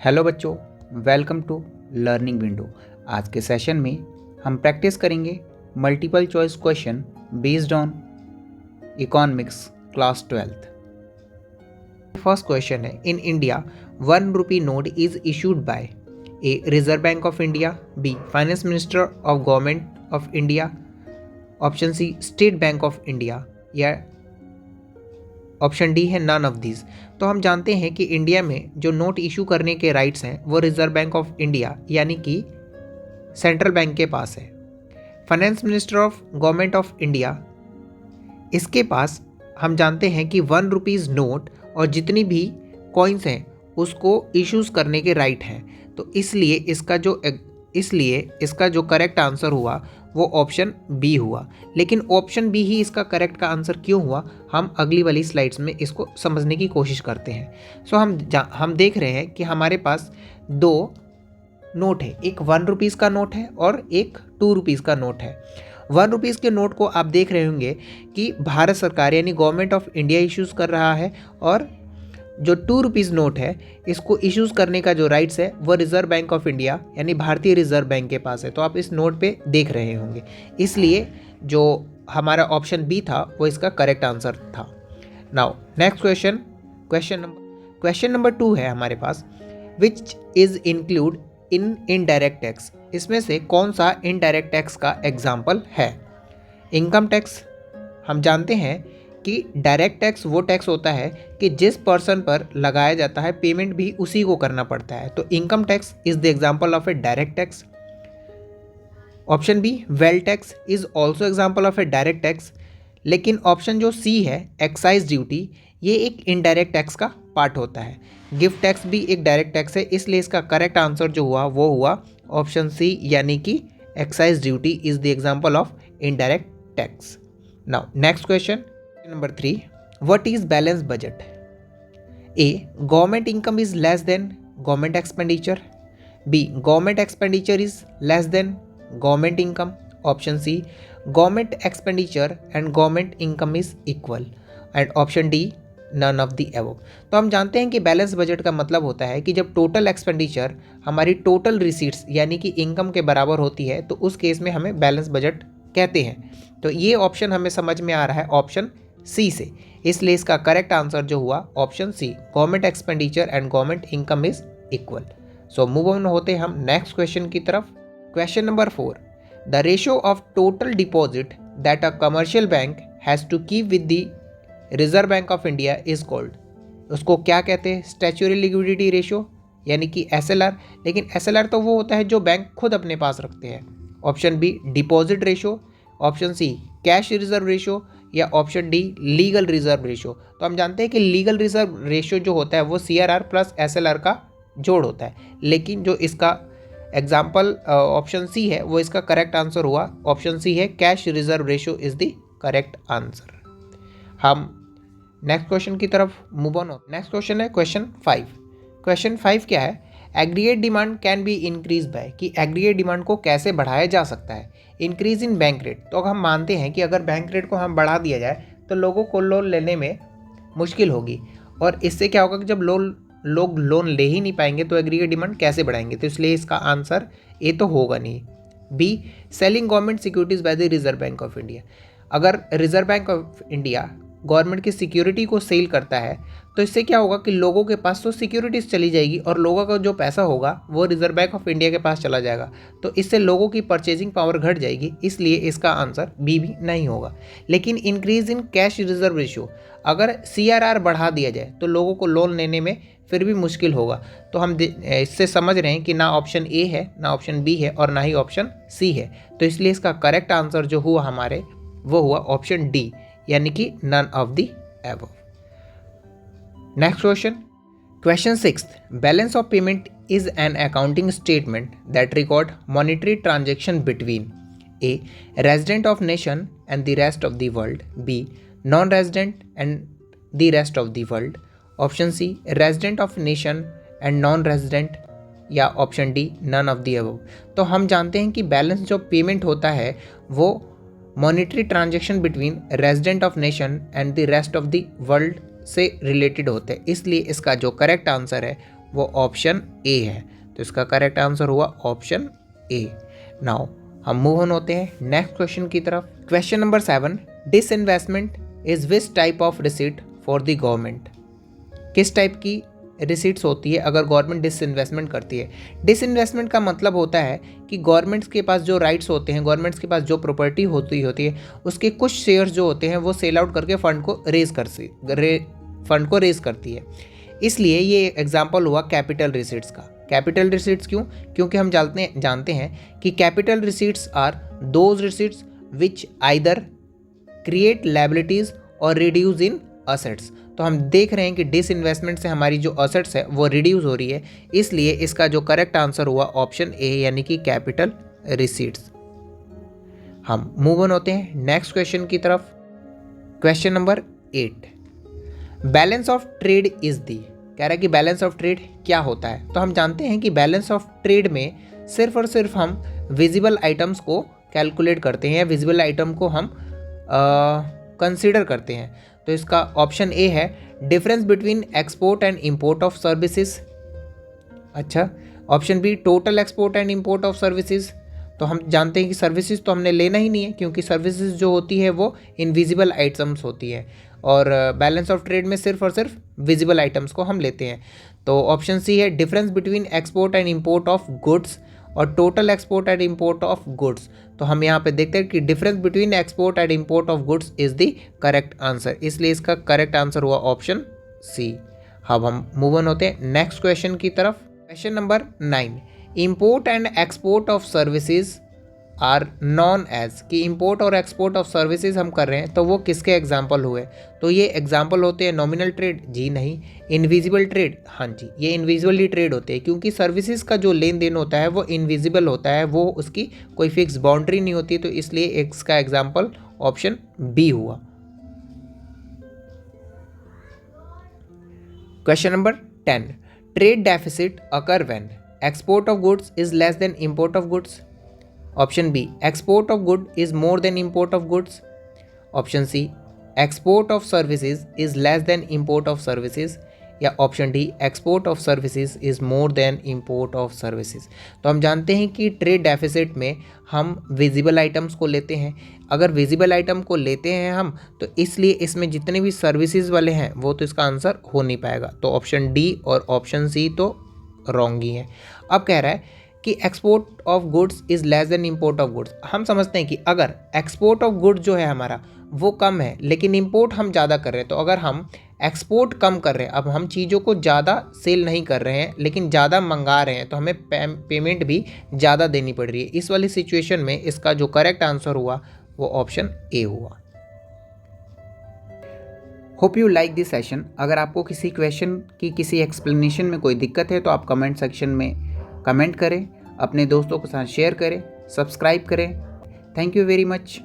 Hello बच्चों, welcome to learning window. आज के सेशन में हम प्रैक्टिस करेंगे multiple choice question based on economics class 12th। First question है, in India 1 rupee note is issued by a reserve bank of India, B finance minister of government of India, option C state bank of India, या option D है none of these. तो हम जानते हैं कि India में जो note issue करने के राइट्स हैं वो रिजर्व बैंक ऑफ इंडिया यानी कि सेंट्रल बैंक के पास है। Finance minister of government of India, इसके पास हम जानते हैं कि 1 रुपीज़ नोट और जितनी भी कॉइन्स हैं उसको इश्यूज करने के राइट हैं। तो इसलिए इसका जो करेक्ट आंसर हुआ वो ऑप्शन बी हुआ। लेकिन ऑप्शन बी ही इसका करेक्ट का आंसर क्यों हुआ, हम अगली वाली स्लाइड्स में इसको समझने की कोशिश करते हैं। सो हम देख रहे हैं कि हमारे पास दो नोट है, एक 1 रुपीज़ का नोट है और एक 2 रुपीज़ का नोट है। 1 रुपीज़ के नोट को आप देख रहे होंगे कि भारत सरकार यानी गवर्नमेंट ऑफ इंडिया इश्यूज़ कर रहा है, और जो 2 रुपीज़ नोट है इसको इश्यूज़ करने का जो राइट्स है वो रिजर्व बैंक ऑफ इंडिया यानी भारतीय रिजर्व बैंक के पास है। तो आप इस नोट पे देख रहे होंगे, इसलिए जो हमारा ऑप्शन बी था वो इसका करेक्ट आंसर था। नाउ नेक्स्ट क्वेश्चन नंबर 2 है हमारे पास, which is include in indirect tax. इसमें से कौन सा इनडायरेक्ट टैक्स का एग्जाम्पल है? Income tax. हम जानते हैं कि डायरेक्ट टैक्स वो टैक्स होता है कि जिस पर्सन पर लगाया जाता है पेमेंट भी उसी को करना पड़ता है। तो income tax is the example of a direct tax. Option B wealth tax is also example of a direct tax. लेकिन ऑप्शन जो सी है एक्साइज ड्यूटी, ये एक इनडायरेक्ट टैक्स का पार्ट होता है। गिफ्ट टैक्स भी एक डायरेक्ट टैक्स है, इसलिए इसका करेक्ट आंसर जो हुआ वो हुआ ऑप्शन सी, यानी कि excise duty is the example of indirect tax. Now next question number 3, what is balanced budget? A, government income is less than government expenditure. B, government expenditure is less than government income. Option C, government expenditure and government income is equal. And option D, none of the above. तो हम जानते हैं कि balance budget का मतलब होता है कि जब टोटल एक्सपेंडिचर हमारी टोटल रिसीट्स यानी कि इनकम के बराबर होती है तो उस केस में हमें बैलेंस बजट कहते हैं। तो ये ऑप्शन हमें समझ में आ रहा है ऑप्शन सी से, इसलिए इसका करेक्ट आंसर जो हुआ option C, government expenditure and government income is equal. So move on होते हम नेक्स्ट क्वेश्चन की तरफ। Question number 4, the ratio of total deposit that a commercial bank has to keep with the reserve bank of India is called. उसको क्या कहते हैं? Statutory liquidity ratio यानी कि एसएलआर। लेकिन एसएलआर तो वो होता है जो बैंक खुद अपने पास रखते हैं। Option B deposit ratio, option C cash reserve ratio, या option D legal reserve ratio. तो हम जानते हैं कि लीगल रिजर्व रेशियो जो होता है वो सीआरआर प्लस एसएलआर का जोड़ होता है, लेकिन जो इसका एग्जाम्पल ऑप्शन सी है वो इसका करेक्ट आंसर हुआ। ऑप्शन सी है cash reserve ratio is the correct answer. हम नेक्स्ट क्वेश्चन की तरफ मूव ऑन हो। नेक्स्ट क्वेश्चन है क्वेश्चन 5। क्वेश्चन 5 क्या है? Aggregate demand can be increase by, कि एग्रीगेट डिमांड को कैसे बढ़ाया जा सकता है? Increase in bank rate. तो हम मानते हैं कि अगर बैंक रेट को हम बढ़ा दिया जाए तो लोगों को लोन लेने में मुश्किल होगी, और इससे क्या होगा कि जब लोग लोन ले ही नहीं पाएंगे तो एग्रीगेट डिमांड कैसे बढ़ाएंगे? तो इसलिए इसका आंसर ए तो होगा नहीं। B, selling government securities by the reserve bank of India. अगर reserve bank of India government की सिक्योरिटी को सेल करता है तो इससे क्या होगा कि लोगों के पास तो सिक्योरिटीज चली जाएगी और लोगों का जो पैसा होगा वो रिजर्व बैंक ऑफ इंडिया के पास चला जाएगा, तो इससे लोगों की परचेजिंग पावर घट जाएगी, इसलिए इसका आंसर बी भी नहीं होगा। लेकिन increase in cash reserve ratio, अगर सीआरआर बढ़ा दिया जाए तो लोगों को लोन लेने में फिर भी मुश्किल होगा। तो हम इससे समझ रहे हैं कि ना ऑप्शन ए है, ना ऑप्शन बी है और ना ही ऑप्शन सी है। तो इसलिए इसका करेक्ट आंसर जो हुआ हमारे वो हुआ ऑप्शन डी, यानी कि none of the above. Next question 6, balance of payment is an accounting statement that record monetary transaction between a resident of nation and the rest of the world, B non resident and the rest of the world, option C resident of nation and non resident, या option D none of the above. तो हम जानते हैं कि balance जो payment होता है वो monetary transaction between resident of nation and the rest of the world से रिलेटेड होते हैं, इसलिए इसका जो करेक्ट आंसर है वो ऑप्शन ए है। तो इसका करेक्ट आंसर हुआ ऑप्शन ए। नाउ हम मूव ऑन होते हैं नेक्स्ट क्वेश्चन की तरफ। Question number 7, disinvestment is which type of receipt for the government. किस टाइप की रिसीट्स होती है अगर गवर्नमेंट डिसइन्वेस्टमेंट करती है। डिसइन्वेस्टमेंट का मतलब होता है कि गवर्नमेंट्स के पास जो राइट्स होते हैं, गवर्नमेंट्स के पास जो प्रॉपर्टी होती है, उसके कुछ शेयर्स जो होते हैं वो सेल आउट करके फंड को रेज करती है। इसलिए ये एग्जाम्पल हुआ कैपिटल रिसीट्स का। कैपिटल रिसीट्स क्यों? क्योंकि हम जानते हैं कि capital receipts are those receipts which either create liabilities और रिड्यूस इन असेट्स। तो हम देख रहे हैं कि डिसइन्वेस्टमेंट से हमारी जो असेट्स है वो रिड्यूस हो रही है, इसलिए इसका जो करेक्ट आंसर हुआ ऑप्शन ए यानी कि कैपिटल रिसीट्स। हम मूव ऑन होते हैं नेक्स्ट क्वेश्चन की तरफ। Question number 8, balance of trade is the. कह रहा है कि बैलेंस ऑफ ट्रेड क्या होता है। तो हम जानते हैं कि बैलेंस ऑफ ट्रेड में सिर्फ और सिर्फ हम विजिबल आइटम्स को कैलकुलेट करते हैं या विजिबल आइटम को हम कंसीडर करते हैं। तो इसका ऑप्शन ए है difference between export and import of services. अच्छा, option B total export and import of services. तो हम जानते हैं कि सर्विसेज तो हमने लेना ही नहीं है, क्योंकि सर्विसेज जो होती है वो इनविजिबल आइटम्स होती है, और बैलेंस ऑफ ट्रेड में सिर्फ और सिर्फ विजिबल आइटम्स को हम लेते हैं। तो ऑप्शन सी है difference between export and import of goods और total export and import of goods. तो हम यहाँ पे देखते हैं कि difference between export and import of goods is the correct answer, इसलिए इसका करेक्ट आंसर हुआ ऑप्शन सी। अब हम मूव ऑन होते हैं नेक्स्ट क्वेश्चन की तरफ। Question number 9, import and export of services are known as. कि इंपोर्ट और एक्सपोर्ट ऑफ सर्विसेज हम कर रहे हैं तो वो किसके एग्जाम्पल हुए। तो ये एग्जाम्पल होते हैं नॉमिनल ट्रेड, जी नहीं। इनविजिबल ट्रेड, हाँ जी, ये इनविजिबली ट्रेड होते हैं, क्योंकि सर्विसेज का जो लेन देन होता है वो इनविजिबल होता है, वो उसकी कोई फिक्स बाउंड्री नहीं होती, तो इसलिए इसका एग्जाम्पल ऑप्शन बी हुआ। Question number 10, trade deficit occur when export of goods is less than import of goods. Option B export of good is more than import of goods. Option C export of services is less than import of services, या option D export of services is more than import of services. तो हम जानते हैं कि trade deficit में हम visible items को लेते हैं। अगर विजिबल आइटम को लेते हैं हम, तो इसलिए इसमें जितने भी सर्विसेज वाले हैं वो तो इसका आंसर हो नहीं पाएगा। तो ऑप्शन डी और ऑप्शन सी तो रॉन्ग ही है। अब कह रहा है कि export of goods is less than import of goods. हम समझते हैं कि अगर एक्सपोर्ट ऑफ गुड्स जो है हमारा वो कम है, लेकिन इंपोर्ट हम ज़्यादा कर रहे हैं, तो अगर हम एक्सपोर्ट कम कर रहे हैं, अब हम चीज़ों को ज़्यादा सेल नहीं कर रहे हैं लेकिन ज़्यादा मंगा रहे हैं, तो हमें पेमेंट भी ज़्यादा देनी पड़ रही है। इस वाली सिचुएशन में इसका जो करेक्ट आंसर हुआ वो ऑप्शन ए हुआ। Hope you like this session. अगर आपको किसी क्वेश्चन की किसी एक्सप्लेनेशन में कोई दिक्कत है तो आप कमेंट सेक्शन में कमेंट करें, अपने दोस्तों के साथ शेयर करें, सब्सक्राइब करें। Thank you very much.